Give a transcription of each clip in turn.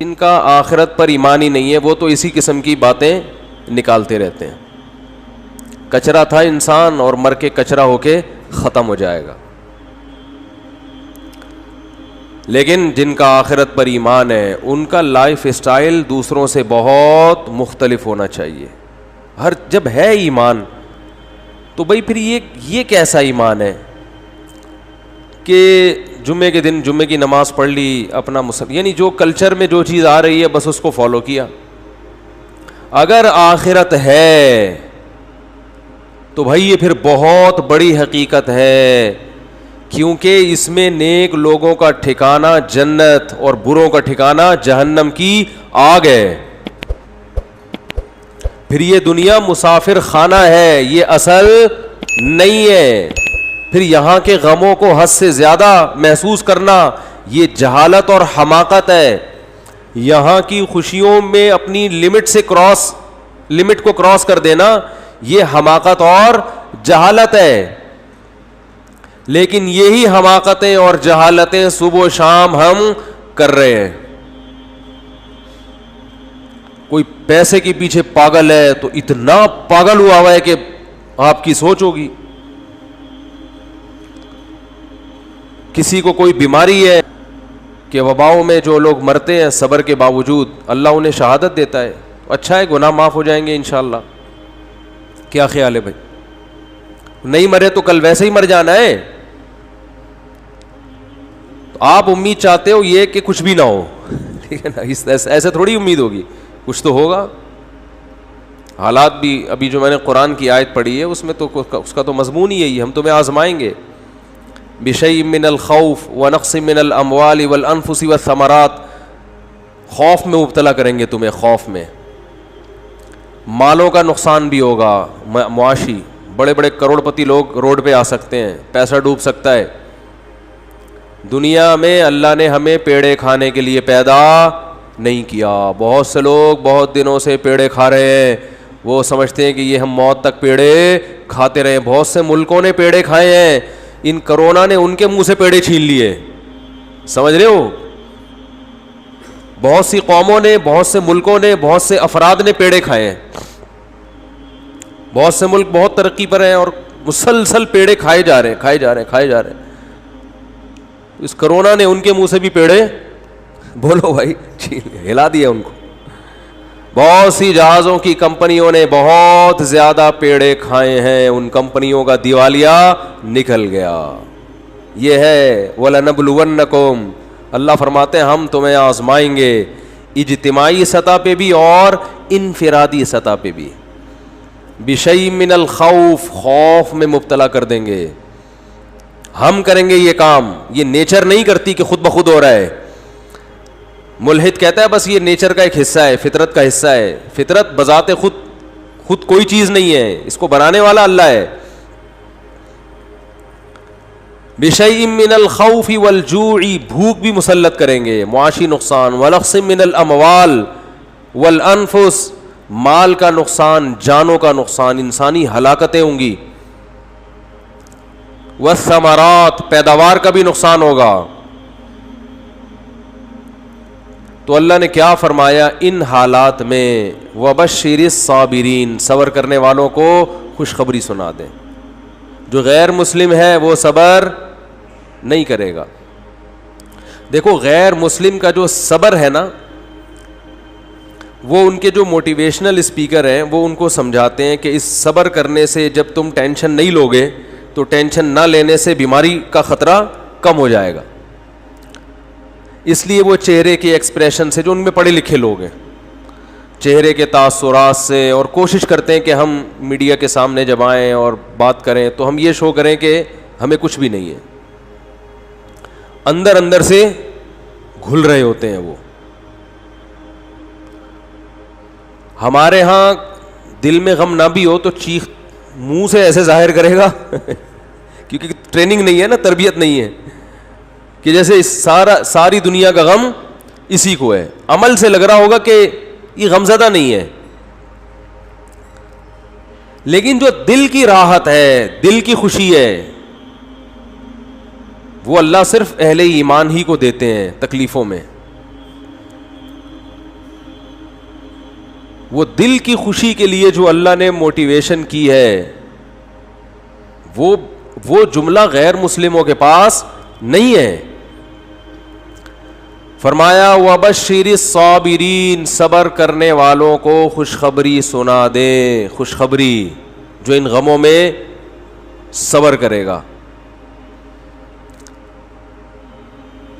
جن کا آخرت پر ایمان ہی نہیں ہے وہ تو اسی قسم کی باتیں نکالتے رہتے ہیں. کچرا تھا انسان اور مر کے کچرا ہو کے ختم ہو جائے گا. لیکن جن کا آخرت پر ایمان ہے ان کا لائف اسٹائل دوسروں سے بہت مختلف ہونا چاہیے. جب ہے ایمان تو بھائی پھر یہ کیسا ایمان ہے کہ جمعے کے دن جمعے کی نماز پڑھ لی اپنا یعنی جو کلچر میں جو چیز آ رہی ہے بس اس کو فالو کیا. اگر آخرت ہے تو بھائی یہ پھر بہت بڑی حقیقت ہے, کیونکہ اس میں نیک لوگوں کا ٹھکانہ جنت اور بروں کا ٹھکانہ جہنم کی آگ ہے. پھر یہ دنیا مسافر خانہ ہے, یہ اصل نہیں ہے. پھر یہاں کے غموں کو حد سے زیادہ محسوس کرنا یہ جہالت اور حماقت ہے. یہاں کی خوشیوں میں اپنی لمٹ کو کراس کر دینا یہ حماقت اور جہالت ہے. لیکن یہی حماقتیں اور جہالتیں صبح و شام ہم کر رہے ہیں. کوئی پیسے کے پیچھے پاگل ہے تو اتنا پاگل ہوا ہے کہ آپ کی سوچ ہوگی. کسی کو کوئی بیماری ہے کہ وباؤں میں جو لوگ مرتے ہیں صبر کے باوجود اللہ انہیں شہادت دیتا ہے, اچھا ہے گناہ معاف ہو جائیں گے انشاءاللہ. کیا خیال ہے بھائی؟ نہیں مرے تو کل ویسے ہی مر جانا ہے. تو آپ امید چاہتے ہو یہ کہ کچھ بھی نہ ہو, ٹھیک ہے نا, ایسے تھوڑی امید ہوگی, کچھ تو ہوگا. حالات بھی ابھی جو میں نے قرآن کی آیت پڑھی ہے اس میں تو اس کا تو مضمون ہی یہی, ہم تمہیں آزمائیں گے بشیء من الخوف ونقص من الاموال والانفس والثمرات. خوف میں مبتلا کریں گے تمہیں, خوف میں مالوں کا نقصان بھی ہوگا معاشی. بڑے بڑے کروڑ پتی لوگ روڈ پہ آ سکتے ہیں, پیسہ ڈوب سکتا ہے. دنیا میں اللہ نے ہمیں پیڑے کھانے کے لیے پیدا نہیں کیا. بہت سے لوگ بہت دنوں سے پیڑے کھا رہے ہیں, وہ سمجھتے ہیں کہ یہ ہم موت تک پیڑے کھاتے رہے. بہت سے ملکوں نے پیڑے کھائے ہیں, ان کرونا نے ان کے منہ سے پیڑے چھین لیے. سمجھ رہے ہو؟ بہت سی قوموں نے, بہت سے ملکوں نے, بہت سے افراد نے پیڑے کھائے ہیں. بہت سے ملک بہت ترقی پر ہیں اور مسلسل پیڑے کھائے جا رہے ہیں. اس کرونا نے ان کے منہ سے بھی پیڑے, بولو بھائی, ہلا دیا ان کو. بہت سی جہازوں کی کمپنیوں نے بہت زیادہ پیڑے کھائے ہیں, ان کمپنیوں کا دیوالیہ نکل گیا. یہ ہے وَلَنَبْلُوَنَّكُمْ, اللہ فرماتے ہیں ہم تمہیں آزمائیں گے, اجتماعی سطح پہ بھی اور انفرادی سطح پہ بھی. بِشَيْءٍ مِّنَ الْخَوْفِ, خوف میں مبتلا کر دیں گے. ہم کریں گے یہ کام, یہ نیچر نہیں کرتی کہ خود بخود ہو رہا ہے. ملحد کہتا ہے بس یہ نیچر کا ایک حصہ ہے, فطرت کا حصہ ہے. فطرت بذات خود کوئی چیز نہیں ہے, اس کو بنانے والا اللہ ہے. بِشَيْءٍ مِّنَ الْخَوْفِ وَالْجُوعِ, بھوک بھی مسلط کریں گے, معاشی نقصان. وَنَقْصٍ مِّنَ الْأَمْوَالِ وَالْأَنفُسِ, مال کا نقصان, جانوں کا نقصان, انسانی ہلاکتیں ہوں گی. والثمرات, پیداوار کا بھی نقصان ہوگا. تو اللہ نے کیا فرمایا ان حالات میں, وَبَشِّرِ الصَّابِرِينَ, صبر کرنے والوں کو خوشخبری سنا دیں. جو غیر مسلم ہے وہ صبر نہیں کرے گا. دیکھو غیر مسلم کا جو صبر ہے نا, وہ ان کے جو موٹیویشنل اسپیکر ہیں وہ ان کو سمجھاتے ہیں کہ اس صبر کرنے سے جب تم ٹینشن نہیں لوگے تو ٹینشن نہ لینے سے بیماری کا خطرہ کم ہو جائے گا. اس لیے وہ چہرے کے ایکسپریشن سے, جو ان میں پڑھے لکھے لوگ ہیں, چہرے کے تاثرات سے, اور کوشش کرتے ہیں کہ ہم میڈیا کے سامنے جب آئیں اور بات کریں تو ہم یہ شو کریں کہ ہمیں کچھ بھی نہیں ہے. اندر اندر سے گھل رہے ہوتے ہیں وہ. ہمارے ہاں دل میں غم نہ بھی ہو تو چیخ منہ سے ایسے ظاہر کرے گا کیونکہ ٹریننگ نہیں ہے نا, تربیت نہیں ہے, کہ جیسے ساری دنیا کا غم اسی کو ہے. عمل سے لگ رہا ہوگا کہ یہ غمزدہ نہیں ہے, لیکن جو دل کی راحت ہے, دل کی خوشی ہے, وہ اللہ صرف اہل ایمان ہی کو دیتے ہیں تکلیفوں میں. وہ دل کی خوشی کے لیے جو اللہ نے موٹیویشن کی ہے وہ جملہ غیر مسلموں کے پاس نہیں ہے. فرمایا وَبَشِّرِ الصَّابِرِينَ, صبر کرنے والوں کو خوشخبری سنا دے, خوشخبری جو ان غموں میں صبر کرے گا.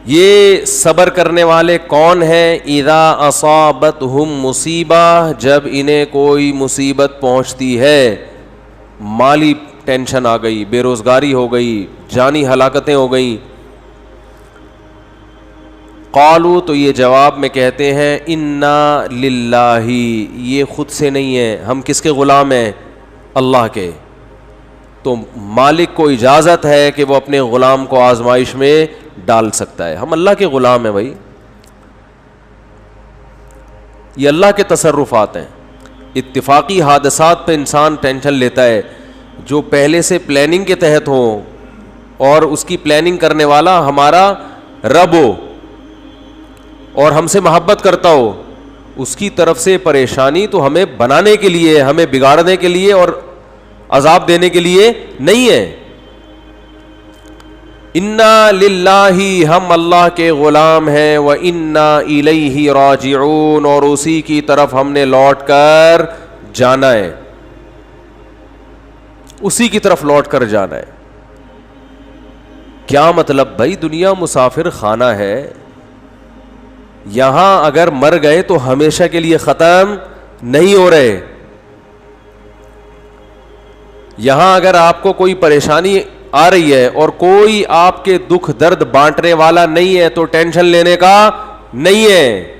یہ صبر کرنے والے کون ہیں؟ اذا اصابتہم مصیبہ, جب انہیں کوئی مصیبت پہنچتی ہے, مالی ٹینشن آ گئی, بے روزگاری ہو گئی, جانی ہلاکتیں ہو گئیں. قالوا, تو یہ جواب میں کہتے ہیں انا للہ, یہ خود سے نہیں ہے, ہم کس کے غلام ہیں؟ اللہ کے. تو مالک کو اجازت ہے کہ وہ اپنے غلام کو آزمائش میں ڈال سکتا ہے. ہم اللہ کے غلام ہیں بھائی, یہ اللہ کے تصرفات ہیں. اتفاقی حادثات پہ انسان ٹینشن لیتا ہے, جو پہلے سے پلاننگ کے تحت ہو اور اس کی پلاننگ کرنے والا ہمارا رب ہو اور ہم سے محبت کرتا ہو, اس کی طرف سے پریشانی تو ہمیں بنانے کے لیے, ہمیں بگاڑنے کے لیے اور عذاب دینے کے لیے نہیں ہے. انا للہ, ہم اللہ کے غلام ہیں, وانا الیہ راجعون, اور اسی کی طرف ہم نے لوٹ کر جانا ہے, اسی کی طرف لوٹ کر جانا ہے. کیا مطلب بھائی؟ دنیا مسافر خانہ ہے, یہاں اگر مر گئے تو ہمیشہ کے لیے ختم نہیں ہو رہے. یہاں اگر آپ کو کوئی پریشانی آ رہی ہے اور کوئی آپ کے دکھ درد بانٹنے والا نہیں ہے تو ٹینشن لینے کا نہیں ہے,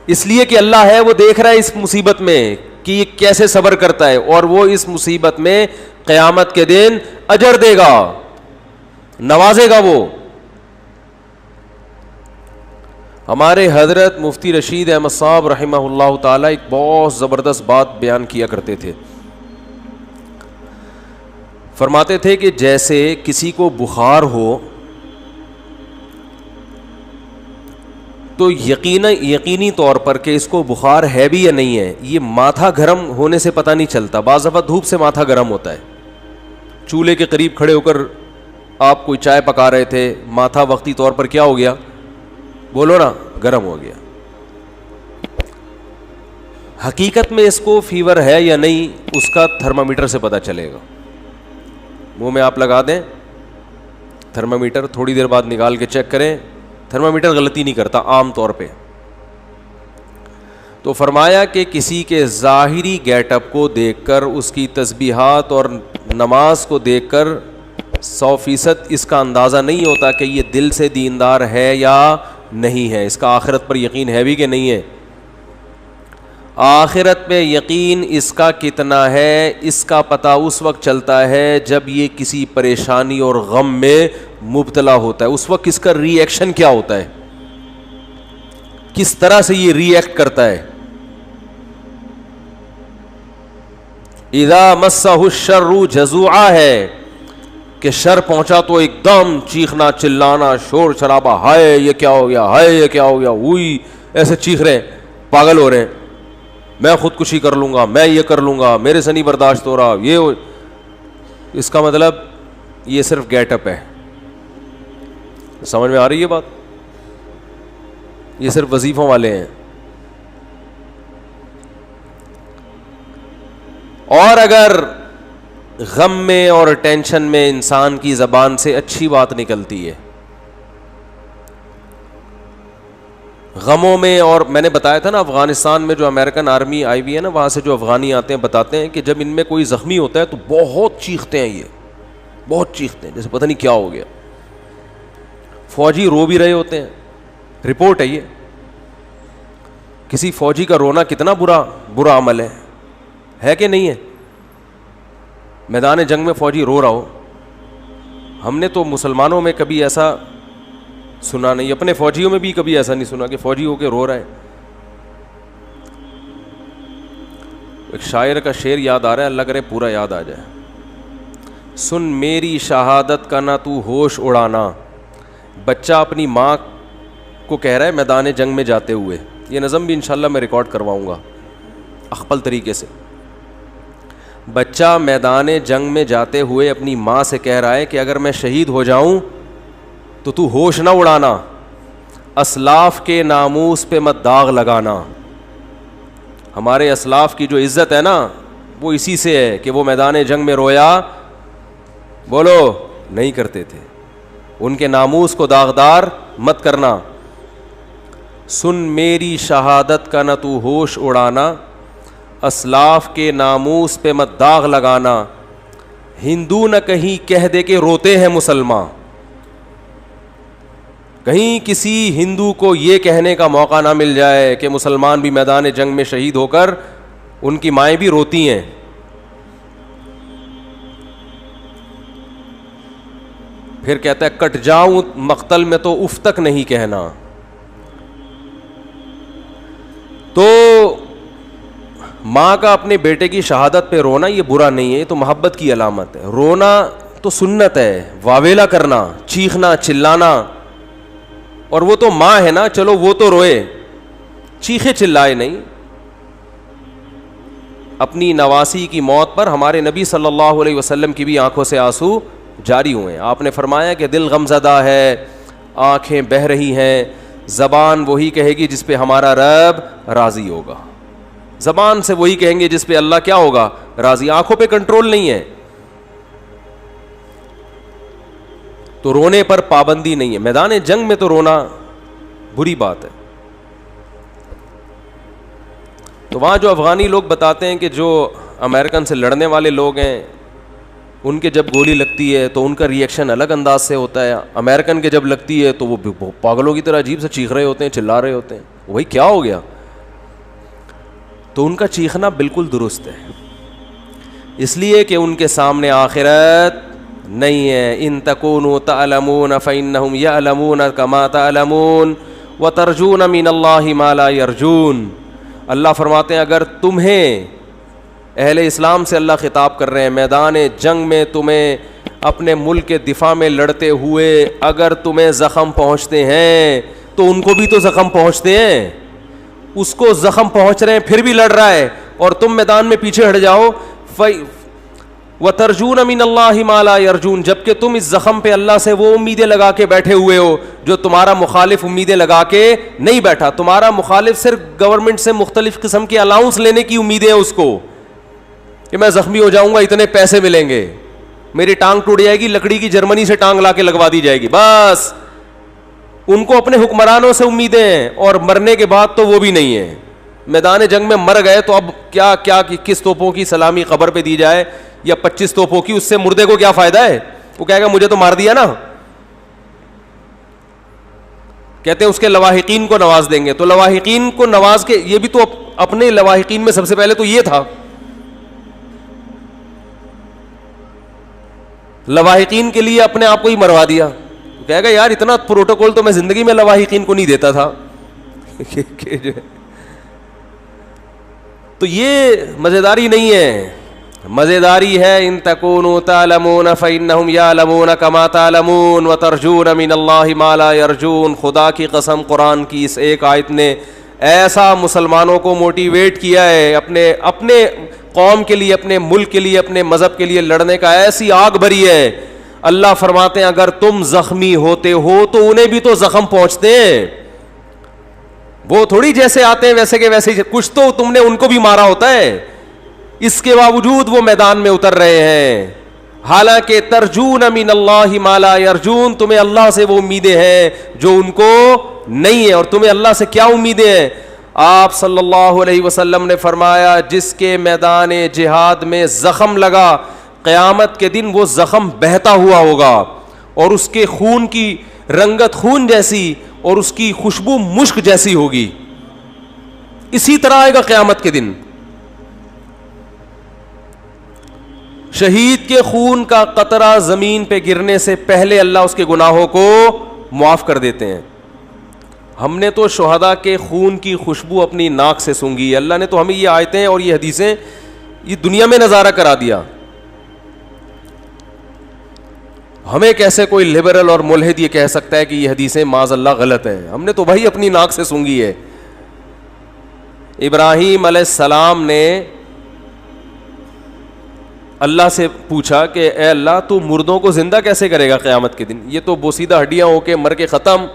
اس لیے کہ اللہ ہے, وہ دیکھ رہا ہے اس مصیبت میں کہ یہ کیسے صبر کرتا ہے, اور وہ اس مصیبت میں قیامت کے دن اجر دے گا, نوازے گا. وہ ہمارے حضرت مفتی رشید احمد صاحب رحمہ اللہ تعالی ایک بہت زبردست بات بیان کیا کرتے تھے. فرماتے تھے کہ جیسے کسی کو بخار ہو تو یقینی طور پر کہ اس کو بخار ہے بھی یا نہیں ہے, یہ ماتھا گرم ہونے سے پتہ نہیں چلتا. بعض دفعہ دھوپ سے ماتھا گرم ہوتا ہے, چولہے کے قریب کھڑے ہو کر آپ کوئی چائے پکا رہے تھے, ماتھا وقتی طور پر کیا ہو گیا؟ بولو نا, گرم ہو گیا. حقیقت میں اس کو فیور ہے یا نہیں, اس کا تھرمامیٹر سے پتہ چلے گا. منہ میں آپ لگا دیں تھرمامیٹر, تھوڑی دیر بعد نکال کے چیک کریں, تھرمامیٹر غلطی نہیں کرتا عام طور پہ. تو فرمایا کہ کسی کے ظاہری گیٹ اپ کو دیکھ کر, اس کی تسبیحات اور نماز کو دیکھ کر 100% اس کا اندازہ نہیں ہوتا کہ یہ دل سے دیندار ہے یا نہیں ہے, اس کا آخرت پر یقین ہے بھی کہ نہیں ہے. آخرت پہ یقین اس کا کتنا ہے, اس کا پتہ اس وقت چلتا ہے جب یہ کسی پریشانی اور غم میں مبتلا ہوتا ہے. اس وقت اس کا ری ایکشن کیا ہوتا ہے, کس طرح سے یہ ری ایکٹ کرتا ہے. اذا مسہ الشر جزوعا ہے کہ شر پہنچا تو ایک دم چیخنا چلانا شور شرابہ, ہائے یہ کیا ہو گیا, ہائے یہ کیا ہو گیا, ہوئی ایسے چیخ رہے ہیں, پاگل ہو رہے ہیں, میں خودکشی کر لوں گا, میں یہ کر لوں گا, میرے سے نہیں برداشت ہو رہا, یہ ہو. اس کا مطلب یہ صرف گیٹ اپ ہے. سمجھ میں آ رہی ہے بات؟ یہ صرف وظیفوں والے ہیں. اور اگر غم میں اور ٹینشن میں انسان کی زبان سے اچھی بات نکلتی ہے, غموں میں, اور میں نے بتایا تھا نا افغانستان میں جو امریکن آرمی آئی ہوئی ہے نا, وہاں سے جو افغانی آتے ہیں بتاتے ہیں کہ جب ان میں کوئی زخمی ہوتا ہے تو بہت چیختے ہیں, یہ بہت چیختے ہیں جیسے پتہ نہیں کیا ہو گیا. فوجی رو بھی رہے ہوتے ہیں, رپورٹ ہے یہ. کسی فوجی کا رونا کتنا برا عمل ہے کہ نہیں ہے؟ میدان جنگ میں فوجی رو رہا ہو, ہم نے تو مسلمانوں میں کبھی ایسا سنا نہیں, اپنے فوجیوں میں بھی کبھی ایسا نہیں سنا کہ فوجی ہو کے رو رہا ہے. ایک شاعر کا شعر یاد آ رہا ہے, اللہ کرے پورا یاد آ جائے. سن میری شہادت کا نہ تو ہوش اڑانا, بچہ اپنی ماں کو کہہ رہا ہے میدان جنگ میں جاتے ہوئے. یہ نظم بھی انشاءاللہ میں ریکارڈ کرواؤں گا. اخپل طریقے سے. بچہ میدان جنگ میں جاتے ہوئے اپنی ماں سے کہہ رہا ہے کہ اگر میں شہید ہو جاؤں تو ہوش نہ اڑانا, اسلاف کے ناموس پہ مت داغ لگانا. ہمارے اسلاف کی جو عزت ہے نا وہ اسی سے ہے کہ وہ میدان جنگ میں رویا بولو نہیں کرتے تھے. ان کے ناموس کو داغدار مت کرنا. سن میری شہادت کا نہ تو ہوش اڑانا, اسلاف کے ناموس پہ مت داغ لگانا. ہندو نہ کہیں کہہ دے کہ روتے ہیں مسلمان. کہیں کسی ہندو کو یہ کہنے کا موقع نہ مل جائے کہ مسلمان بھی میدان جنگ میں شہید ہو کر ان کی مائیں بھی روتی ہیں. پھر کہتا ہے کٹ جاؤں مقتل میں تو اف تک نہیں کہنا. تو ماں کا اپنے بیٹے کی شہادت پہ رونا یہ برا نہیں ہے, یہ تو محبت کی علامت ہے. رونا تو سنت ہے, واویلا کرنا, چیخنا, چلانا. اور وہ تو ماں ہے نا, چلو وہ تو روئے, چیخے چلائے نہیں. اپنی نواسی کی موت پر ہمارے نبی صلی اللہ علیہ وسلم کی بھی آنکھوں سے آنسو جاری ہوئے. آپ نے فرمایا کہ دل غمزدہ ہے, آنکھیں بہہ رہی ہیں, زبان وہی کہے گی جس پہ ہمارا رب راضی ہوگا. زبان سے وہی کہیں گے جس پہ اللہ کیا ہوگا راضی. آنکھوں پہ کنٹرول نہیں ہے تو رونے پر پابندی نہیں ہے. میدان جنگ میں تو رونا بری بات ہے. تو وہاں جو افغانی لوگ بتاتے ہیں کہ جو امریکن سے لڑنے والے لوگ ہیں ان کے جب گولی لگتی ہے تو ان کا ریئیکشن الگ انداز سے ہوتا ہے. امریکن کے جب لگتی ہے تو وہ پاگلوں کی طرح عجیب سے چیخ رہے ہوتے ہیں, چلا رہے ہوتے ہیں, وہی کیا ہو گیا. تو ان کا چیخنا بالکل درست ہے, اس لیے کہ ان کے سامنے آخرت نہیں ہے. ان تکونوا تعلمون فانہم یعلمون کما تعلمون وترجون من اللہ ما لا یرجون. اللہ فرماتے ہیں اگر تمہیں, اہل اسلام سے اللہ خطاب کر رہے ہیں, میدان جنگ میں تمہیں اپنے ملک کے دفاع میں لڑتے ہوئے اگر تمہیں زخم پہنچتے ہیں تو ان کو بھی تو زخم پہنچتے ہیں. اس کو زخم پہنچ رہے ہیں پھر بھی لڑ رہا ہے اور تم میدان میں پیچھے ہٹ جاؤ. وَتَرْجُونَ مِنَ اللَّهِ مَا لَا يَرْجُونَ, جبکہ تم اس زخم پہ اللہ سے وہ امیدیں لگا کے بیٹھے ہوئے ہو جو تمہارا مخالف امیدیں لگا کے نہیں بیٹھا. تمہارا مخالف صرف گورنمنٹ سے مختلف قسم کے الاؤنس لینے کی امیدیں ہیں اس کو کہ میں زخمی ہو جاؤں گا اتنے پیسے ملیں گے, میری ٹانگ ٹوٹ جائے گی لکڑی کی جرمنی سے ٹانگ لا کے لگوا دی جائے گی. بس ان کو اپنے حکمرانوں سے امیدیں ہیں اور مرنے کے بعد تو وہ بھی نہیں ہے. میدان جنگ میں مر گئے تو اب کیا کیا کس توپوں کی سلامی قبر پہ دی جائے یا 25 توپوں کی, اس سے مردے کو کیا فائدہ ہے. وہ کہے گا مجھے تو مار دیا نا. کہتے ہیں اس کے لواحقین کو نواز دیں گے. تو لواحقین کو نواز کے, یہ بھی تو اپنے لواحقین میں سب سے پہلے تو یہ تھا, لواحقین کے لیے اپنے آپ کو ہی مروا دیا. کہے گا یار اتنا پروٹوکول تو میں زندگی میں لواحقین کو نہیں دیتا تھا. تو یہ مزیداری نہیں ہے. مزیداری ہے ان تکونوا تعلمون فانہم یعلمون کما تعلمون وترجون من اللہ ما لا یرجون. خدا کی قسم قرآن کی اس ایک آیت نے ایسا مسلمانوں کو موٹیویٹ کیا ہے اپنے قوم کے لیے, اپنے ملک کے لیے, اپنے مذہب کے لیے لڑنے کا, ایسی آگ بھری ہے. اللہ فرماتے ہیں اگر تم زخمی ہوتے ہو تو انہیں بھی تو زخم پہنچتے ہیں. وہ تھوڑی جیسے آتے ہیں ویسے کے ویسے, کچھ تو تم نے ان کو بھی مارا ہوتا ہے. اس کے باوجود وہ میدان میں اتر رہے ہیں. حالانکہ ترجون من اللہ ما لا یرجون, تمہیں اللہ سے وہ امیدیں ہیں جو ان کو نہیں ہے. اور تمہیں اللہ سے کیا امیدیں ہیں؟ آپ صلی اللہ علیہ وسلم نے فرمایا جس کے میدان جہاد میں زخم لگا قیامت کے دن وہ زخم بہتا ہوا ہوگا اور اس کے خون کی رنگت خون جیسی اور اس کی خوشبو مشک جیسی ہوگی. اسی طرح آئے گا قیامت کے دن. شہید کے خون کا قطرہ زمین پہ گرنے سے پہلے اللہ اس کے گناہوں کو معاف کر دیتے ہیں. ہم نے تو شہداء کے خون کی خوشبو اپنی ناک سے سونگھی. اللہ نے تو ہمیں یہ آیتیں اور یہ حدیثیں یہ دنیا میں نظارہ کرا دیا. ہمیں کیسے کوئی لبرل اور ملحد یہ کہہ سکتا ہے کہ یہ حدیثیں معاذ اللہ غلط ہیں؟ ہم نے تو بھائی اپنی ناک سے سونگھی ہے. ابراہیم علیہ السلام نے اللہ سے پوچھا کہ اے اللہ تو مردوں کو زندہ کیسے کرے گا قیامت کے دن, یہ تو بوسیدہ ہڈیاں ہو کے مر کے ختم.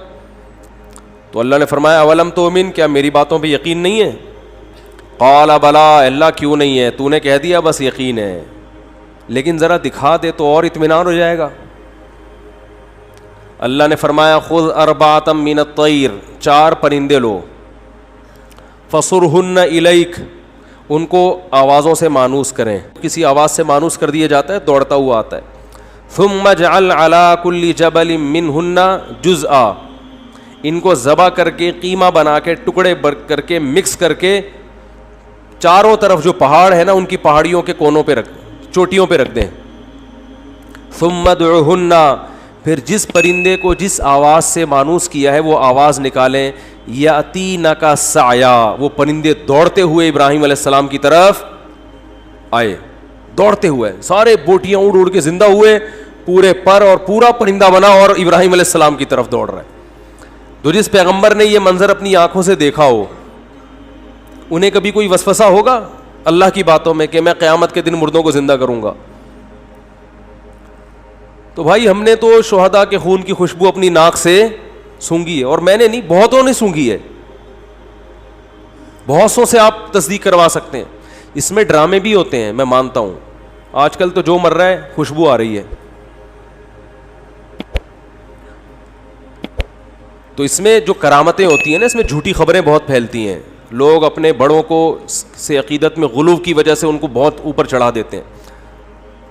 تو اللہ نے فرمایا اولم تؤمن, کیا میری باتوں پہ یقین نہیں ہے؟ قال بلا, اللہ کیوں نہیں ہے, تو نے کہہ دیا بس یقین ہے, لیکن ذرا دکھا دے تو اور اطمینان ہو جائے گا. اللہ نے فرمایا خذ اربعۃ من الطیر, 4 پرندے لو, فصرہن الیک, ان کو آوازوں سے مانوس کریں, کسی آواز سے مانوس کر دیا جاتا ہے دوڑتا ہوا آتا ہے. ثم اجعل علی کل جبل منہن جزءا, ان کو ذبح کر کے قیمہ بنا کے ٹکڑے کر کے مکس کر کے چاروں طرف جو پہاڑ ہے نا ان کی پہاڑیوں کے کونوں پہ رکھ, چوٹیوں پہ رکھ دیں. ثم ادعہن, پھر جس پرندے کو جس آواز سے مانوس کیا ہے وہ آواز نکالیں. یاتینک سعیا, وہ پرندے دوڑتے ہوئے ابراہیم علیہ السلام کی طرف آئے, دوڑتے ہوئے, سارے بوٹیاں اڑ اڑ کے زندہ ہوئے, پورے پر اور پورا پرندہ بنا اور ابراہیم علیہ السلام کی طرف دوڑ رہا ہے. تو جس پیغمبر نے یہ منظر اپنی آنکھوں سے دیکھا ہو, انہیں کبھی کوئی وسوسہ ہوگا اللہ کی باتوں میں کہ میں قیامت کے دن مردوں کو زندہ کروں گا؟ تو بھائی ہم نے تو شہداء کے خون کی خوشبو اپنی ناک سے سونگھی ہے, اور میں نے نہیں, بہتوں نے سونگھی ہے, بہت سو سے آپ تصدیق کروا سکتے ہیں. اس میں ڈرامے بھی ہوتے ہیں, میں مانتا ہوں, آج کل تو جو مر رہا ہے خوشبو آ رہی ہے. تو اس میں جو کرامتیں ہوتی ہیں نا, اس میں جھوٹی خبریں بہت پھیلتی ہیں, لوگ اپنے بڑوں کو سے عقیدت میں غلو کی وجہ سے ان کو بہت اوپر چڑھا دیتے ہیں,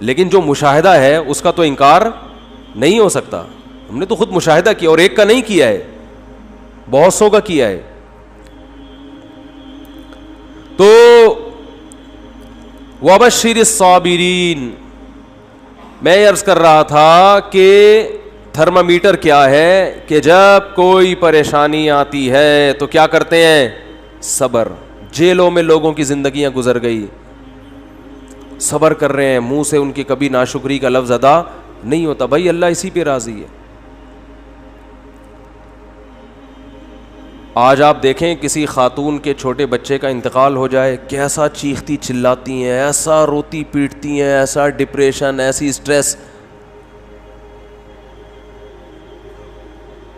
لیکن جو مشاہدہ ہے اس کا تو انکار نہیں ہو سکتا. ہم نے تو خود مشاہدہ کیا, اور ایک کا نہیں کیا ہے, بہت سو کا کیا ہے. تو وبشر الصابرین, میں عرض کر رہا تھا کہ تھرمامیٹر کیا ہے کہ جب کوئی پریشانی آتی ہے تو کیا کرتے ہیں؟ صبر. جیلوں میں لوگوں کی زندگیاں گزر گئی, صبر کر رہے ہیں, منہ سے ان کی کبھی ناشکری کا لفظ ادا نہیں ہوتا. بھائی اللہ اسی پہ راضی ہے. آج آپ دیکھیں کسی خاتون کے چھوٹے بچے کا انتقال ہو جائے, کیسا چیختی چلاتی ہیں, ایسا روتی پیٹتی ہیں, ایسا ڈپریشن, ایسی اسٹریس.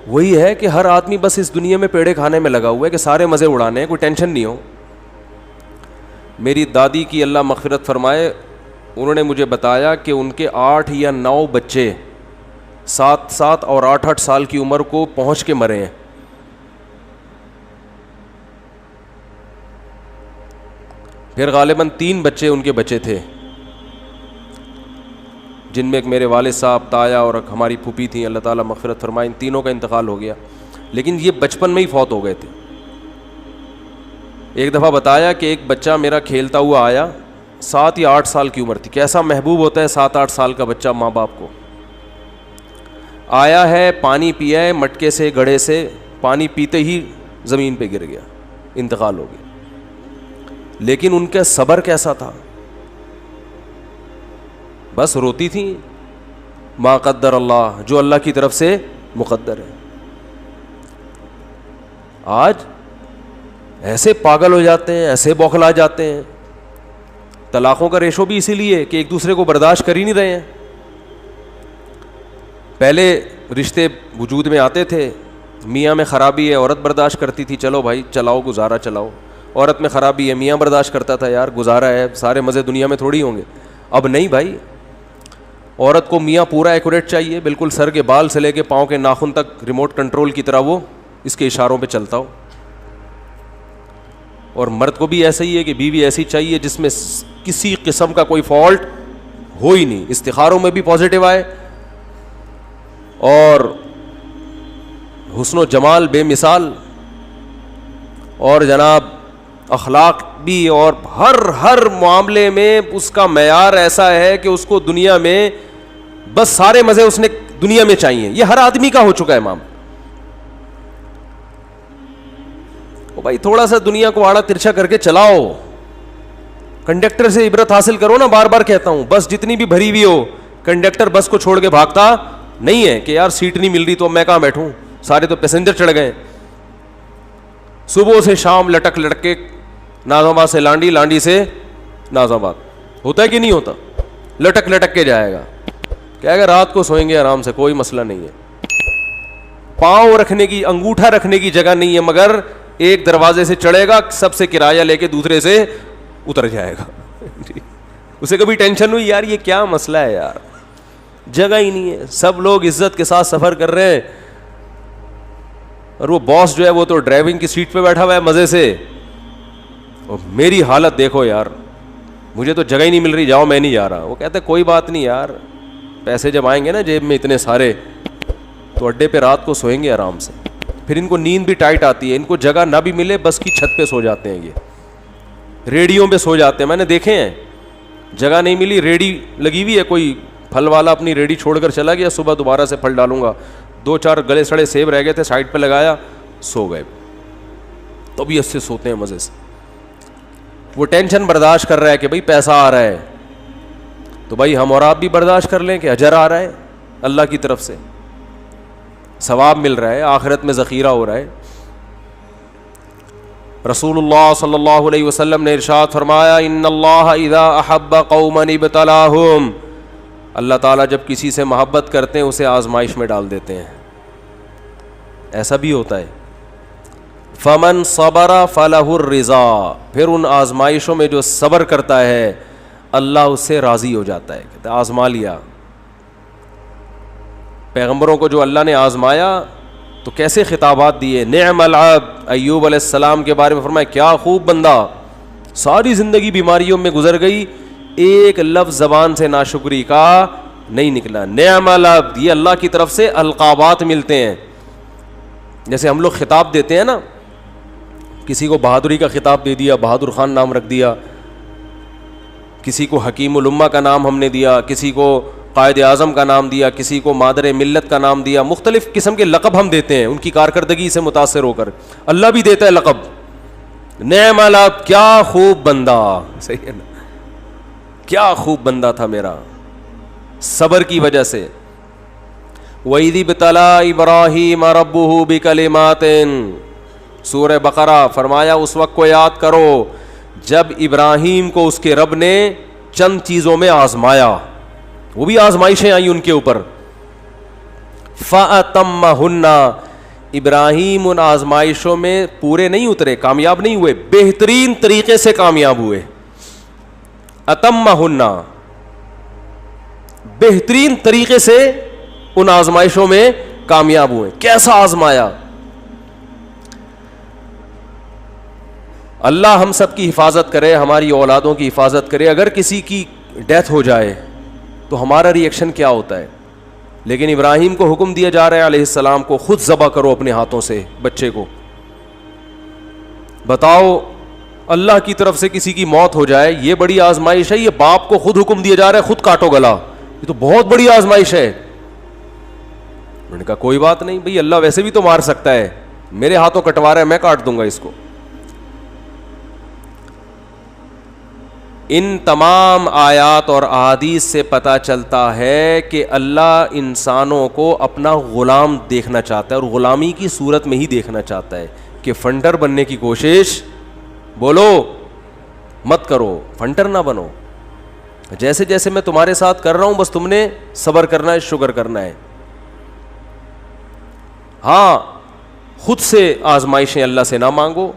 وہی ہے کہ ہر آدمی بس اس دنیا میں پیڑے کھانے میں لگا ہوا ہے کہ سارے مزے اڑانے ہیں, کوئی ٹینشن نہیں ہو. میری دادی کی اللہ مغفرت فرمائے, انہوں نے مجھے بتایا کہ ان کے 8 یا 9 بچے 7 اور 8 سال کی عمر کو پہنچ کے مرے ہیں. پھر غالباً 3 بچے ان کے بچے تھے, جن میں ایک میرے والد صاحب, تایا اور ایک ہماری پھوپھی تھیں, اللہ تعالیٰ مغفرت فرمائے. ان تینوں کا انتقال ہو گیا, لیکن یہ بچپن میں ہی فوت ہو گئے تھے. ایک دفعہ بتایا کہ ایک بچہ میرا کھیلتا ہوا آیا, 7 یا 8 سال کی عمر تھی. کیسا محبوب ہوتا ہے 7-8 سال کا بچہ ماں باپ کو. آیا ہے, پانی پیا ہے مٹکے سے, گڑھے سے, پانی پیتے ہی زمین پہ گر گیا, انتقال ہو گیا. لیکن ان کا صبر کیسا تھا, بس روتی تھیں, ما قدر اللہ, جو اللہ کی طرف سے مقدر ہے. آج ایسے پاگل ہو جاتے ہیں, ایسے بوکھلا جاتے ہیں. طلاقوں کا ریشو بھی اسی لیے کہ ایک دوسرے کو برداشت کر ہی نہیں رہے ہیں. پہلے رشتے وجود میں آتے تھے, میاں میں خرابی ہے, عورت برداشت کرتی تھی, چلو بھائی چلاؤ, گزارا چلاؤ. عورت میں خرابی ہے, میاں برداشت کرتا تھا, یار گزارا ہے, سارے مزے دنیا میں تھوڑی ہوں گے. اب نہیں بھائی, عورت کو میاں پورا ایکوریٹ چاہیے, بالکل سر کے بال سے لے کے پاؤں کے ناخن تک ریموٹ کنٹرول کی طرح وہ اس کے اشاروں پہ چلتا ہو. اور مرد کو بھی ایسا ہی ہے کہ بیوی ایسی چاہیے جس میں کسی قسم کا کوئی فالٹ ہو ہی نہیں, استخاروں میں بھی پازیٹیو آئے, اور حسن و جمال بے مثال, اور جناب اخلاق بھی, اور ہر معاملے میں اس کا معیار ایسا ہے کہ اس کو دنیا میں بس سارے مزے اس نے دنیا میں چاہیے. یہ ہر آدمی کا ہو چکا ہے معاملہ. بھائی تھوڑا سا دنیا کو آڑا ترچھا کر کے چلاؤ, کنڈکٹر سے عبرت حاصل کرو نا. بار بار کہتا ہوں, بس جتنی بھی بھری ہوئی ہو, کنڈکٹر بس کو چھوڑ کے بھاگتا نہیں ہے کہ یار سیٹ نہیں مل رہی تو میں کہاں بیٹھوں, سارے تو پیسنجر چڑھ گئے. صبح سے شام لٹک کے ناز آباد سے لانڈی، لانڈی سے ناز آباد. ہوتا ہے کہ نہیں ہوتا؟ لٹک لٹک کے جائے گا. کہے گا رات کو سوئیں گے آرام سے، کوئی مسئلہ نہیں ہے. پاؤں رکھنے کی، انگوٹھا رکھنے کی جگہ نہیں ہے، مگر ایک دروازے سے چڑھے گا، سب سے کرایہ لے کے دوسرے سے اتر جائے گا. اسے کبھی ٹینشن ہوئی یار یہ کیا مسئلہ ہے یار، جگہ ہی نہیں ہے، سب لوگ عزت کے ساتھ سفر کر رہے ہیں، اور وہ باس جو ہے وہ تو ڈرائیونگ کی سیٹ پہ بیٹھا ہوا ہے مزے سے، اور میری حالت دیکھو یار، مجھے تو جگہ ہی نہیں مل رہی، جاؤ میں نہیں جا رہا. وہ کہتے کوئی بات نہیں یار، پیسے جب آئیں گے نا جیب میں اتنے سارے تو اڈے پہ رات کو سوئیں گے آرام سے. پھر ان کو نیند بھی ٹائٹ آتی ہے، ان کو جگہ نہ بھی ملے بس کی چھت پہ سو جاتے ہیں، یہ ریڑیوں پہ سو جاتے ہیں. میں نے دیکھے ہیں، جگہ نہیں ملی، ریڑی لگی ہوئی ہے، کوئی پھل والا اپنی ریڑی چھوڑ کر چلا گیا، صبح دوبارہ سے پھل ڈالوں گا، 2-4 گلے سڑے سیب رہ گئے تھے سائڈ پہ لگایا، سو گئے. طبیعت سے سوتے ہیں مزے سے. وہ ٹینشن برداشت کر رہا ہے کہ بھائی پیسہ آ رہا ہے، تو بھائی ہم اور آپ بھی برداشت کر لیں کہ اجر آ رہا ہے اللہ کی طرف سے، ثواب مل رہا ہے، آخرت میں ذخیرہ ہو رہا ہے. رسول اللہ صلی اللہ علیہ وسلم نے ارشاد فرمایا ان اللہ اذا احب قوما ابتلاہم، اللہ تعالیٰ جب کسی سے محبت کرتے ہیں اسے آزمائش میں ڈال دیتے ہیں. ایسا بھی ہوتا ہے. فمن صبر فلہ الرضا، پھر ان آزمائشوں میں جو صبر کرتا ہے اللہ اس سے راضی ہو جاتا ہے. کہتا ہے آزما لیا. پیغمبروں کو جو اللہ نے آزمایا تو کیسے خطابات دیے. نعم العبد، ایوب علیہ السلام کے بارے میں فرمایا کیا خوب بندہ، ساری زندگی بیماریوں میں گزر گئی، ایک لفظ زبان سے ناشکری کا نہیں نکلا. نعم العبد، یہ اللہ کی طرف سے القابات ملتے ہیں. جیسے ہم لوگ خطاب دیتے ہیں نا، کسی کو بہادری کا خطاب دے دیا، بہادر خان نام رکھ دیا، کسی کو حکیم الامہ کا نام ہم نے دیا، کسی کو قائد اعظم کا نام دیا، کسی کو مادر ملت کا نام دیا، مختلف قسم کے لقب ہم دیتے ہیں ان کی کارکردگی سے متاثر ہو کر. اللہ بھی دیتا ہے لقب. نعم العبد، کیا خوب بندہ، صحیح ہے نا، کیا خوب بندہ تھا میرا، صبر کی وجہ سے. وَإِذِ ابْتَلَىٰ إِبْرَاهِيمَ رَبُّهُ بِكَلِمَاتٍ، سورہ بقرہ. فرمایا اس وقت کو یاد کرو جب ابراہیم کو اس کے رب نے چند چیزوں میں آزمایا، وہ بھی آزمائشیں آئیں ان کے اوپر. فَأَتَمَّهُنَّ، ابراہیم ان آزمائشوں میں پورے نہیں اترے، کامیاب نہیں ہوئے، بہترین طریقے سے کامیاب ہوئے. اتمہن، بہترین طریقے سے ان آزمائشوں میں کامیاب ہوئے. کیسا آزمایا؟ اللہ ہم سب کی حفاظت کرے، ہماری اولادوں کی حفاظت کرے. اگر کسی کی ڈیتھ ہو جائے تو ہمارا ری ایکشن کیا ہوتا ہے؟ لیکن ابراہیم کو حکم دیا جا رہا ہے علیہ السلام کو، خود ذبح کرو اپنے ہاتھوں سے بچے کو. بتاؤ اللہ کی طرف سے کسی کی موت ہو جائے، یہ بڑی آزمائش ہے. یہ باپ کو خود حکم دیا جا رہا ہے خود کاٹو گلا، یہ تو بہت بڑی آزمائش ہے. میں نے کہا کوئی بات نہیں بھئی، اللہ ویسے بھی تو مار سکتا ہے، میرے ہاتھوں کٹوا رہا ہے، میں کاٹ دوں گا اس کو. ان تمام آیات اور احادیث سے پتہ چلتا ہے کہ اللہ انسانوں کو اپنا غلام دیکھنا چاہتا ہے، اور غلامی کی صورت میں ہی دیکھنا چاہتا ہے. کہ فنڈر بننے کی کوشش بولو مت کرو، فنڈر نہ بنو. جیسے جیسے میں تمہارے ساتھ کر رہا ہوں بس تم نے صبر کرنا ہے، شکر کرنا ہے. ہاں خود سے آزمائشیں اللہ سے نہ مانگو،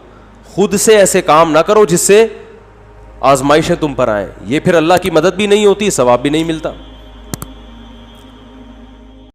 خود سے ایسے کام نہ کرو جس سے آزمائشیں تم پر آئیں. یہ پھر اللہ کی مدد بھی نہیں ہوتی، ثواب بھی نہیں ملتا.